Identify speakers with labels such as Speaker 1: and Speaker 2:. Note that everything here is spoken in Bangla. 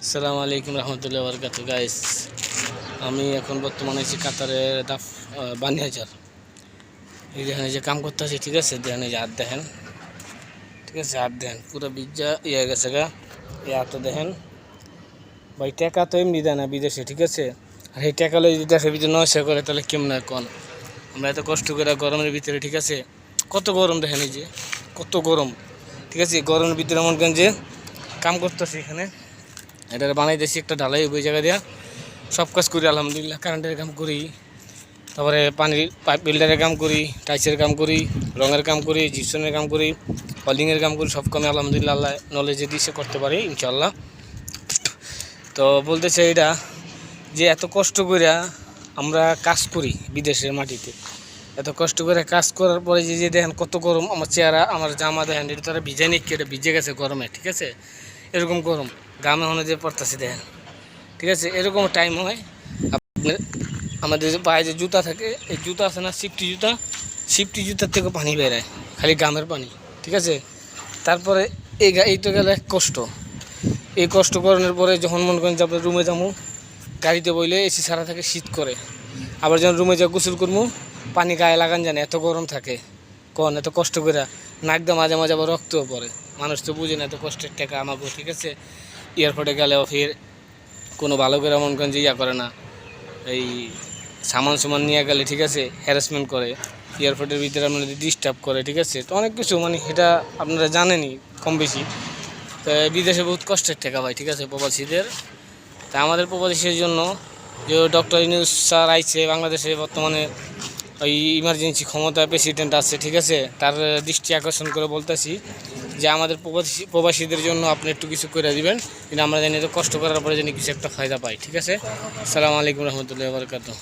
Speaker 1: আসসালামু আলাইকুম রহমতুল্লাহ বরকাতু গাইস। আমি এখন বর্তমানে আছি কাতারের বানিয়াজার। এই দেখেন এই যে কাম করতে আছি, ঠিক আছে। দেখেন এই যে হাত দেখেন, ঠিক আছে। হাত দেখেন পুরো বিজ্জা ইয়ে গেছে গা। এই হাতটা দেখেন ভাই, টাকা তো এমনি দেয় না বিদেশে, ঠিক আছে। আর এই টাকা লই যদি দেশের ভিতরে নয়সা করে তাহলে কেমন কোন। আমরা এত কষ্ট করে গরমের ভিতরে, ঠিক আছে। কত গরম দেখেন, এই যে কত গরম, ঠিক আছে। গরমের ভিতরে মনে করেন যে কাম করতেছি এখানে, এটা বানাইতেছি একটা ঢালাই ওই জায়গা দিয়া সব কাজ করি আলহামদুলিল্লাহ। কারেন্টের কাম করি, তারপরে পানির পাইপ বিল্ডারের কাম করি, টাইসের কাম করি, রঙের কাম করি, জিপসনের কাম করি, হল্ডিংয়ের কাম করি। সব কামে আলহামদুলিল্লাহ আল্লাহ নলেজে দিয়েছে, করতে পারি ইনশাল্লাহ। তো বলতে চাই এটা যে এত কষ্ট করে আমরা কাজ করি বিদেশের মাটিতে, এত কষ্ট করে কাজ করার পরে যে যে দেখেন কত গরম। আমার চেহারা, আমার জামা দেখেন, এটা তারা ভিজে নিচ্ছে, এটা ভিজে গেছে গরমে, ঠিক আছে। এরকম গরম গামে হনে যে পড়তেছে দেখেন, ঠিক আছে। এরকম টাইম হয় আপনার আমাদের যে পায়ে যে জুতা থাকে, এই জুতা আছে না সিফটি জুতা, সিফটি জুতার থেকে পানি বেরোয়, খালি গামের পানি, ঠিক আছে। তারপরে এই তো গেলে এক কষ্ট। এই কষ্ট করানোর পরে যখন মনে করেন যে আপনার রুমে যাবো, গাড়িতে বইলে এসি ছাড়া থাকে, শীত করে। আবার যখন রুমে যা গোসল করবো, পানি গায়ে লাগান জানে, এত গরম থাকে কোন। এত কষ্ট করে নাক দিয়ে মাঝে মাঝে আবার রক্তও পড়ে। মানুষ তো বুঝে না এত কষ্টের টাকা আমাকে, ঠিক আছে। এয়ারপোর্টে গেলেও ফির কোনো ভালো করে মন করেন যে ইয়া করে না, এই সামান নিয়ে গেলে, ঠিক আছে, হ্যারাসমেন্ট করে, এয়ারপোর্টের ভিতরে আপনাদের ডিস্টার্ব করে, ঠিক আছে। তো অনেক কিছু মানে এটা আপনারা জানেনই কম বেশি। তো বিদেশে বহুত কষ্টের টাকা ভাই, ঠিক আছে, প্রবাসীদের। তা আমাদের প্রবাসীদের জন্য যে ডক্টর ইউনূস স্যার আইছে বাংলাদেশে বর্তমানে, ওই ইমার্জেন্সি ক্ষমতায় প্রেসিডেন্ট আছে, ঠিক আছে। তার দৃষ্টি আকর্ষণ করে বলতেছি যে আমাদের প্রবাসীদের জন্য আপনি একটু কিছু করে দিবেন, কিন্তু আমরা জানি তো কষ্ট করার পরে জানি কিছু একটা ফায়দা পাই, ঠিক আছে। আসসালামু আলাইকুম রহমতুল্লাহ বরকাতুহ।